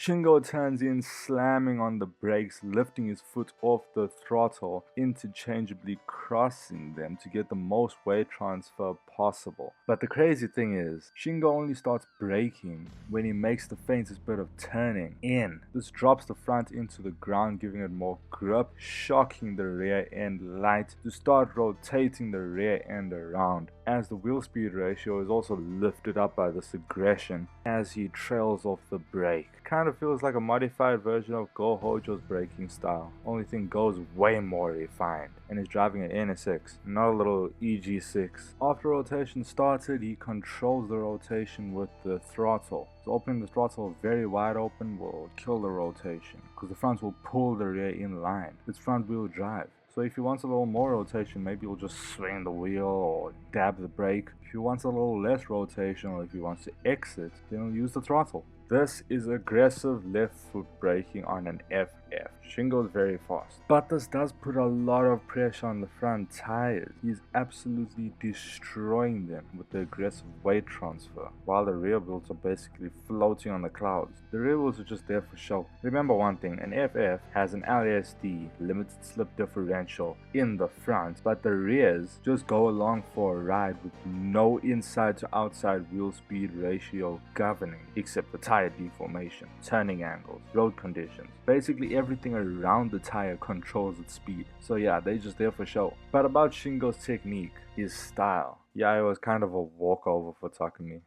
Shingo turns in, slamming on the brakes, lifting his foot off the throttle, interchangeably crossing them to get the most weight transfer possible. But the crazy thing is, Shingo only starts braking when he makes the faintest bit of turning in. This drops the front into the ground, giving it more grip, shocking the rear end light to start rotating the rear end around, as the wheel speed ratio is also lifted up by this aggression as he trails off the brake. Kind of feels like a modified version of Go Hojo's braking style, only thing Go's way more refined, and he's driving an NSX, not a little EG6. After rotation started, he controls the rotation with the throttle. So opening the throttle very wide open will kill the rotation, because the front will pull the rear in line. It's front wheel drive. So if he wants a little more rotation, maybe he'll just swing the wheel or dab the brake. If he wants a little less rotation, or if he wants to exit, then he'll use the throttle. This is aggressive left foot braking on an FF. Shingo is very fast, but this does put a lot of pressure on the front tires. He's absolutely destroying them with the aggressive weight transfer, while the rear wheels are basically floating on the clouds. The rear wheels are just there for show. Remember one thing, an FF has an LSD, limited slip differential, in the front, but the rears just go along for a ride with no inside to outside wheel speed ratio governing, except the tire deformation, turning angles, road conditions. Basically everything around the tire controls its speed. So yeah, they're just there for show. But about Shingo's technique, his style. Yeah, it was kind of a walkover for Takumi.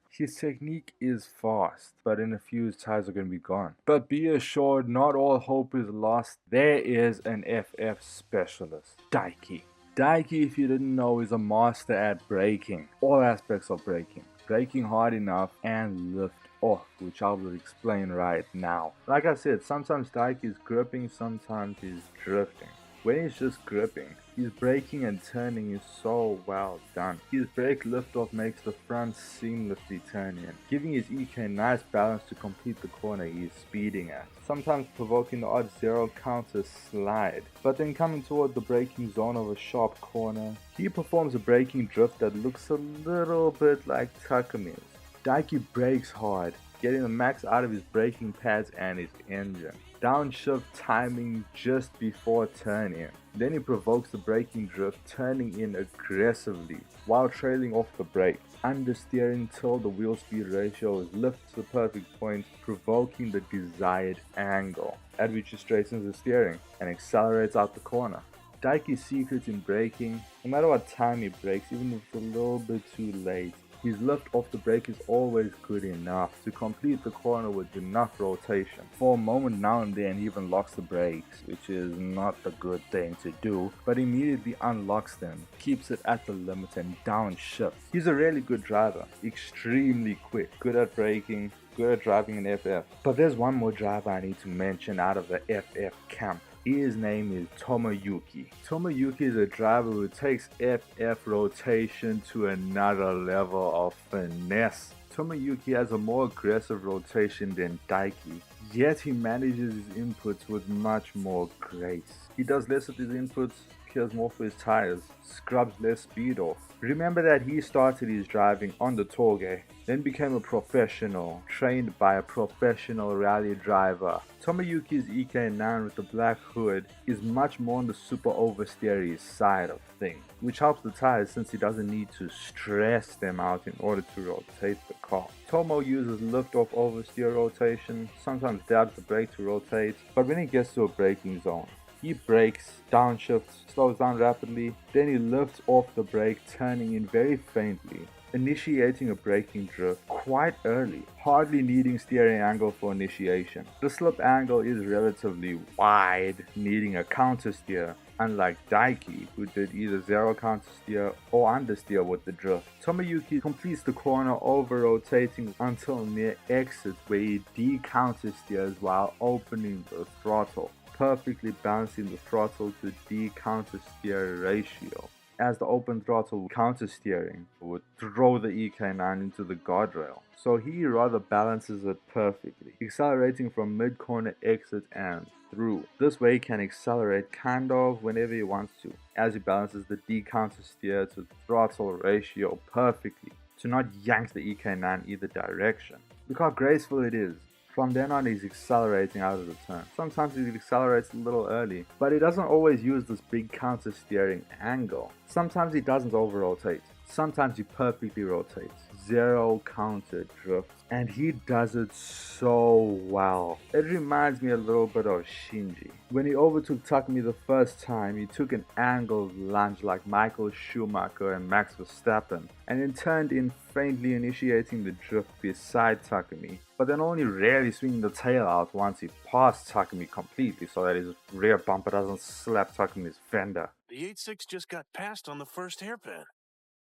His technique is fast, but in a few his tires are going to be gone. But be assured, not all hope is lost. There is an FF specialist, Daiki. Daiki, if you didn't know, is a master at braking. All aspects of braking. Braking hard enough and lift off, which I will explain right now. Like I said, sometimes Daiki is gripping, sometimes he's drifting. When he's just gripping, his braking and turning is so well done. His brake liftoff makes the front seamlessly turn in, giving his EK nice balance to complete the corner he is speeding at, sometimes provoking the odd zero counter slide, but then coming toward the braking zone of a sharp corner, he performs a braking drift that looks a little bit like Takumi's. Daiki brakes hard, getting the max out of his braking pads and his engine. Downshift timing just before turn in. Then he provokes the braking drift, turning in aggressively while trailing off the brake, understeering till the wheel speed ratio is lifted to the perfect point, provoking the desired angle, at which he straightens the steering and accelerates out the corner. Daiki's secret in braking, no matter what time he brakes, even if it's a little bit too late, his lift off the brake is always good enough to complete the corner with enough rotation. For a moment now and then he even locks the brakes, which is not a good thing to do, but immediately unlocks them, keeps it at the limit and downshifts. He's a really good driver, extremely quick, good at braking, good at driving an FF. But there's one more driver I need to mention out of the FF camp. His name is Tomoyuki. Tomoyuki is a driver who takes FF rotation to another level of finesse. Tomoyuki has a more aggressive rotation than Daiki, yet he manages his inputs with much more grace. He does less of his inputs, cares more for his tires, scrubs less speed off. Remember that he started his driving on the Toge, then became a professional, trained by a professional rally driver. Tomoyuki's EK9 with the black hood is much more on the super oversteery side of things, which helps the tires since he doesn't need to stress them out in order to rotate the car. Tomo uses lift-off oversteer rotation, sometimes dabs the brake to rotate, but when he gets to a braking zone, he brakes, downshifts, slows down rapidly, then he lifts off the brake, turning in very faintly, initiating a braking drift quite early, hardly needing steering angle for initiation. The slip angle is relatively wide, needing a counter steer, unlike Daiki, who did either zero counter steer or understeer with the drift. Tomoyuki completes the corner over rotating until near exit, where he de-counter steers while opening the throttle, perfectly balancing the throttle to de-counter steer ratio, as the open throttle counter steering would throw the EK9 into the guardrail. So he rather balances it perfectly, accelerating from mid-corner exit and through. This way he can accelerate kind of whenever he wants to, as he balances the de-counter steer to throttle ratio perfectly to not yank the EK9 either direction. Look how graceful it is, From then on, he's accelerating out of the turn. Sometimes he accelerates a little early, but he doesn't always use this big counter steering angle. Sometimes he doesn't over rotate. Sometimes he perfectly rotates. Zero counter drift. And he does it so well. It reminds me a little bit of Shinji. When he overtook Takumi the first time, he took an angled lunge like Michael Schumacher and Max Verstappen, and then turned in, faintly initiating the drift beside Takumi, but then only rarely swinging the tail out once he passed Takumi completely so that his rear bumper doesn't slap Takumi's fender. The 8.6 just got passed on the first hairpin.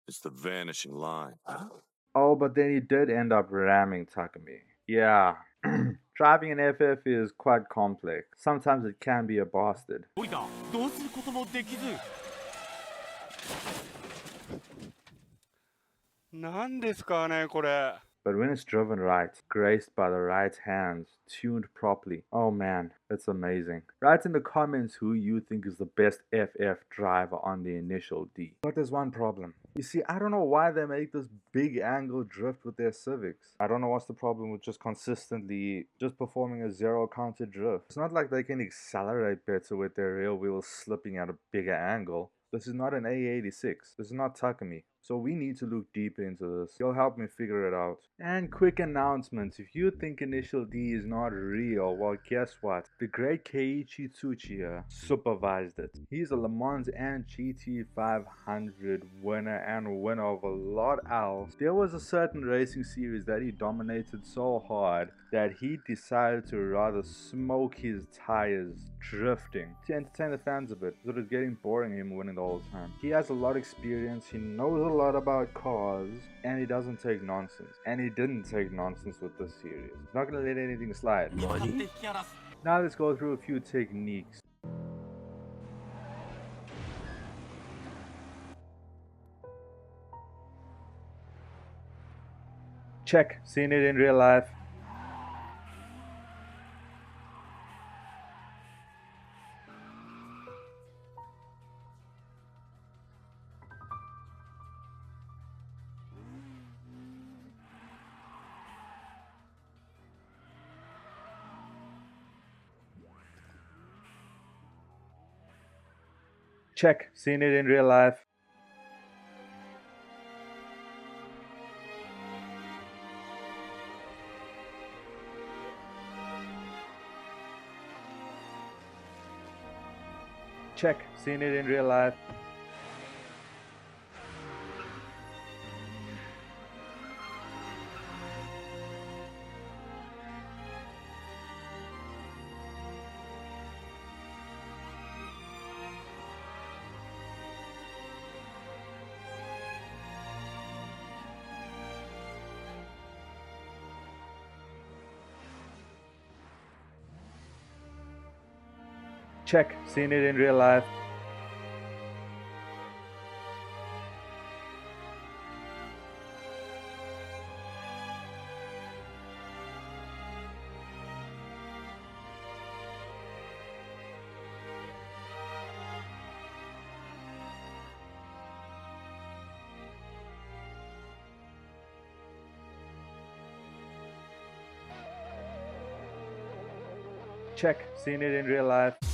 It's the vanishing line. Oh, but then he did end up ramming Takumi. Yeah. Driving an FF is quite complex. Sometimes it can be a bastard. But when it's driven right, graced by the right hands, tuned properly, oh man, it's amazing. Write in the comments who you think is the best FF driver on the initial D. But there's one problem. You see, I don't know why they make this big angle drift with their Civics. I don't know what's the problem with just consistently just performing a zero counter drift. It's not like they can accelerate better with their rear wheels slipping at a bigger angle. This is not an A86. This is not Takumi. So we need to look deeper into this. You'll help me figure it out. And quick announcement. If you think Initial D is not real, well guess what? The great Keiichi Tsuchiya supervised it. He's a Le Mans and GT 500 winner and winner of a lot else. There was a certain racing series that he dominated so hard that he decided to rather smoke his tires drifting to entertain the fans a bit, because it was getting boring him winning the whole time. He has a lot of experience, he knows a lot about cars, and he doesn't take nonsense. And he didn't take nonsense with this series. He's not gonna let anything slide. Now let's go through a few techniques. Check, seen it in real life. Check, seen it in real life. Check, seen it in real life. Check, seen it in real life. Check, seen it in real life.